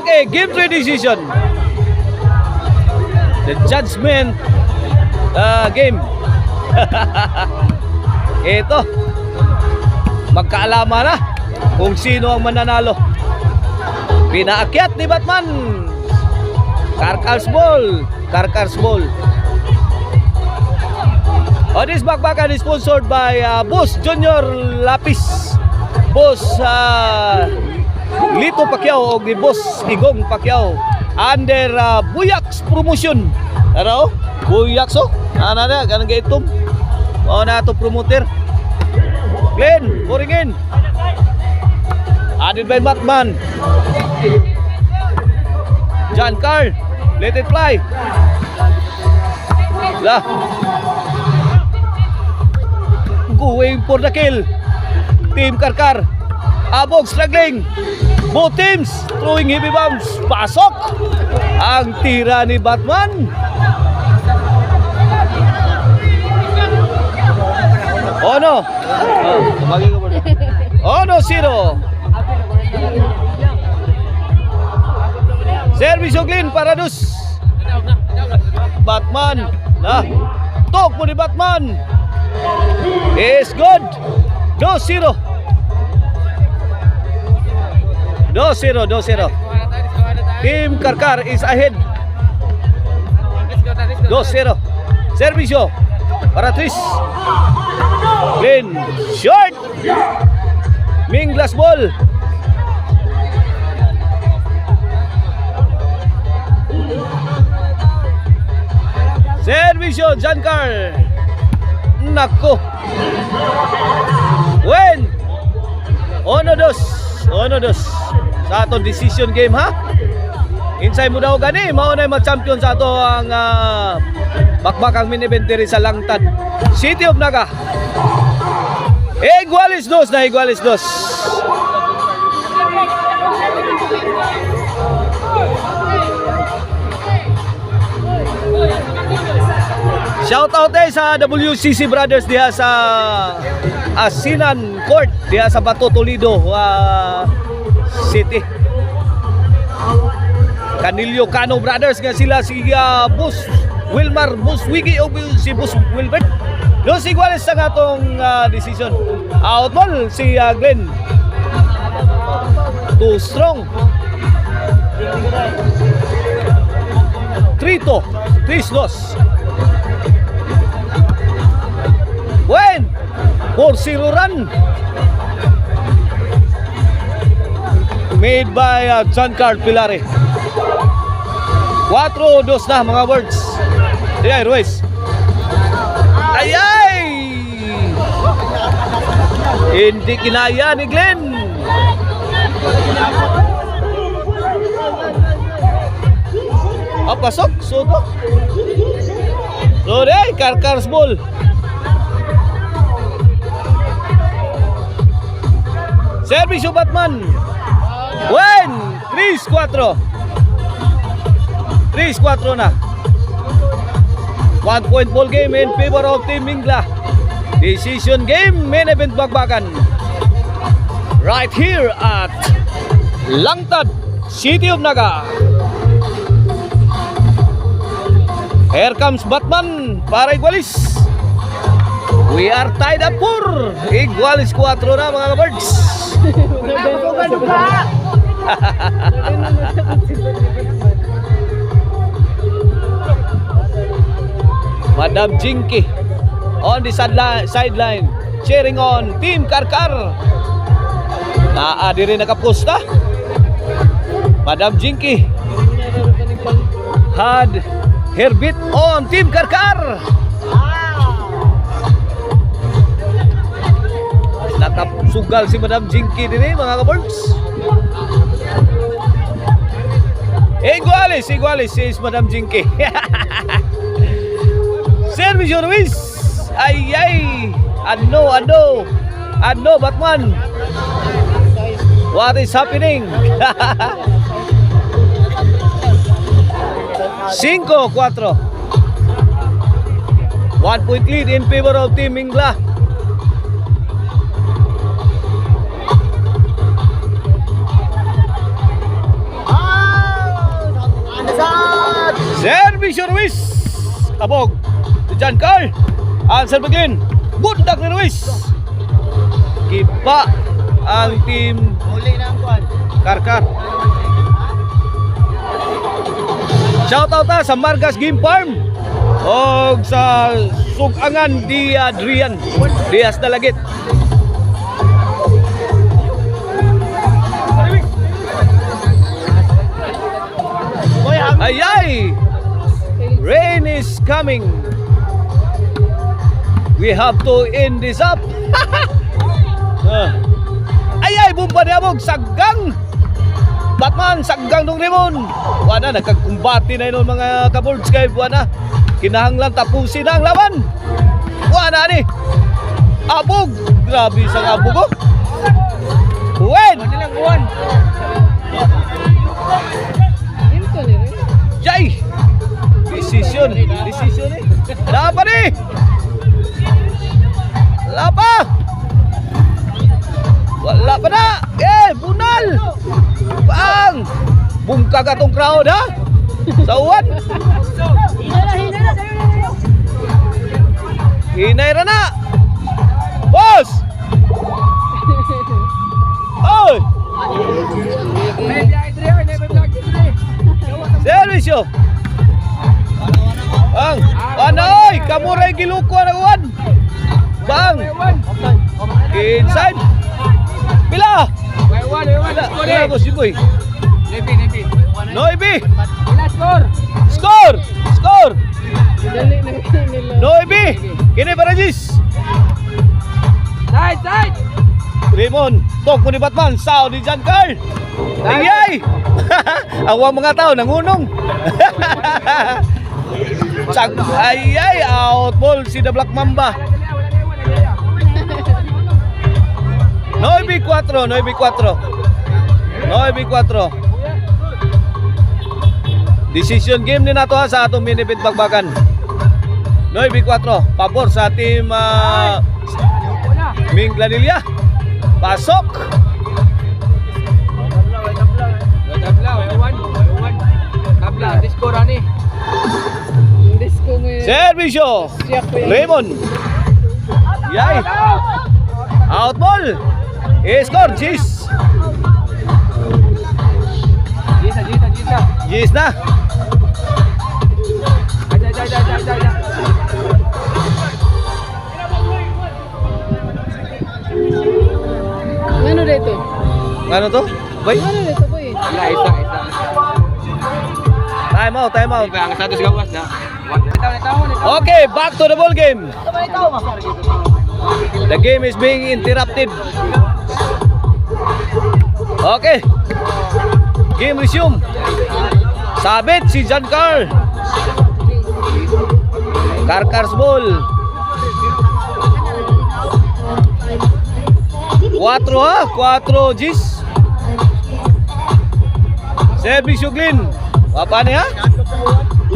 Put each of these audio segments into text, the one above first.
Okay, game 3 decision. The judgment game. Ito. Magkaalaman na kung sino ang mananalo. Pinaakyat ni Batman. Karkar's ball. Karkar's ball. This bakbakan is sponsored by Boss Junior Lapis. Boss Lito Pacquiao o ni Boss Igong Pacquiao. Under Buyaks Promotion. Ano? Buyaks o? Ano na? Ganang gaitom. O na ito promoter. Glenn, Boringin. Added by Batman. John Carl. Let it fly. Lah. Going for the kill. Team Karkar. Abog struggling. Both teams throwing heavy bombs. Pasok. Ang tira ni Batman. Oh no. Oh no, 0. Service Oglin para Dus. Batman. Nah. Tok mo ni Batman. Is good. 2-0. 2-0. Team Karkar is ahead. 2-0. Servisyo para Tris. Green. Short. Minglas ball. Servisyo Jankar. Nako. Win. Ono dos. Sa atong decision game ha. Insay mo daw gani mao na mag-champion sa ato ang bakbakang main event diri sa Langtad, City of Naga. Igualis dos. Shout out sa WCC Brothers diha sa Asinan Court diha sa Bato, Toledo City. Canilio Cano Brothers nga sila si Bus Wilmar, Bus Wiggy o si Bus Wilbert. Dos iguales sa atong decision. Outball si Glenn. Too strong. 3-2. 3-2. Buen 4-0 run made by John Carl Pilare. 4-2 na mga words. Ayay Ruiz. Ayay, hindi kinaya ni Glenn. Pasok Soto. Karkar's ball. Servisyo Batman. Win. 3-4 na. 1 point ball game in favor of Team Mingla. Decision game, main event bakbakan. Right here at Langtad, City of Naga. Here comes Batman para Igualis. We are tied up for Igualis 4 na mga kabirds. Madam Jinky on the sideline cheering on Team Karkar. Diri nakaposta. Madam Jinky had her beat on Team Karkar. Nakasugal si Madam Jinky din mga kabirds. Igualis is Madam Jinky. Servisyo Ruiz. Ay. Ano Batman. What is happening? 5-4. 1 point lead in favor of Team Mingla. Abog. Diyan Carl. Answer begin. Bundak ni Ruiz. Kipa ang team Uli na ang kuan. Karkar. Shoutout na sa Margas Game Farm o sa Sugangan di Adrian Diaz Dalagit. Ayay! Rain is coming. We have to end this up. Ayay, bumpa ni Abog, saggang. Batman, saggang nung Rimon. Wala, nagkagkumbati na yun mga kaboards kay Buwana. Kinahanglan tapusin na ang laban. Wala ni. Abog, grabe sa Abog oh. Win! Jay! Decision eh. Laban eh! Lapa! Wala pa na! Bunal! Bang! Bungkag atong crowd ha! Sa uwan! Hinay ra na! Boss! Oy! Servisyo! Bang! Anoy! Kamuray giluko na uwan! Bang! Inside! Pila! Pila boss yung boy! Noibi! Score! Noibi! Kini para Jis! Side! Rimon! Tok mo ni Batman! Sao ni Jan Carl! Ayay! Ang mga tao nangunong! Ayay! Out ball si The Black Mamba! 9-4 Decision game ni nato ha sa atong minibit bagbagan 9-4 pabor sa team Ming Glanilla. Pasok servisyo Raymond yay out ball score Jis na Ano dito? ano to? Boy? Ano dito, boy? Isa. Time out Ang status gawas na. Okay, back to the ball game. The game is being interrupted. Okay. Game resume. Sabit si Jan Carl. Karkar's ball. 4 Jis. Service Glenn. Apa ni ha?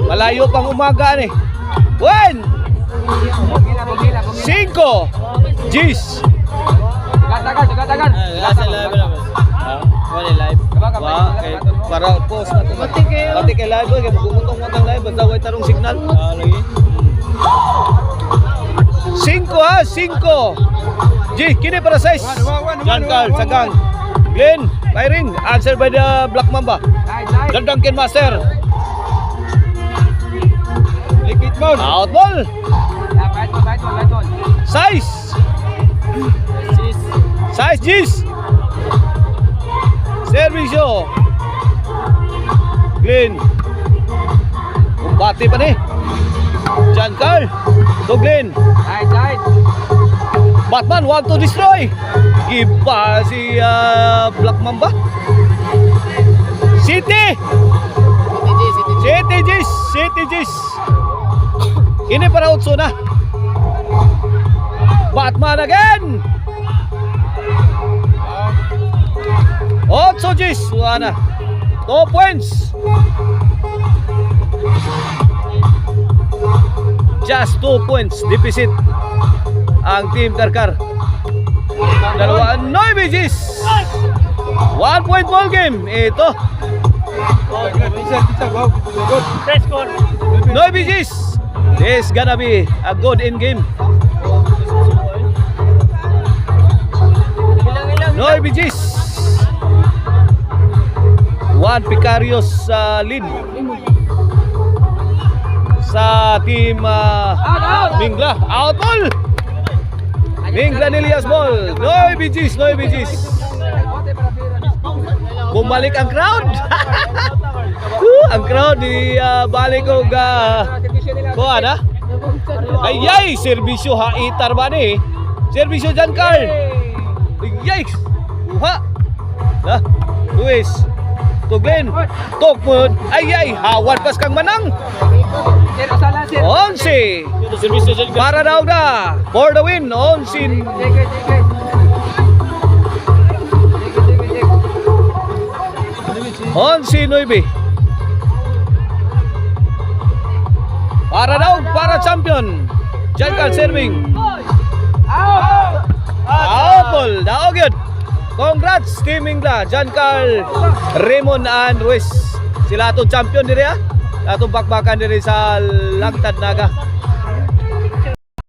Malayo pang umaga ni. 1 5 Jis. Gatagan. live. Wah, para post na to. Pati kayo. Pati kay live kay bugutong live basta way tarong signal. Lagi. 5 G, kini para 6. Jan Carl Sagang. Glenn firing, answer by the Black Mamba. Gandang Ken Master. Liquid mode. Out ball. Right ball. Size G's. Servisyo Glenn. Kumbati pa ni Jan Carl to Glenn. Side. Batman want to destroy. Giba si Black Mamba. City G's. Ini para Utso na. Batman again. Utso G's. Wala na. 2 points. Just 2 points deficit ang team Karkar. Dalawa 9 G's. 1 point ball game. Ito. 9 G's. This gonna be a good in game. Noy Bijis. Juan Picarios lead sa team Mingla. Out ball. Mingla Nilias ball. Noy Bijis, Noy Bijis. Bumalik ang crowd. Ang crowd di balik og kuan ha. Ay, serbisyo haitar ba ni? Serbisyo dyan, Carl. Ay, uha. Nah, Luis. Tuglen. Tokmod. Ay, hawad pas kang manang. Sir, usala, sir. 11. Para daw na. For the win. 11. Sige. 11-9. Para daw, para champion. Giancarl serving. Outball. Daog yun. Congrats Team Mingla. Giancarl, Raymond and Ruiz. Sila atong champion diri ha. Atong bakbakan diri sa Lagtad Naga.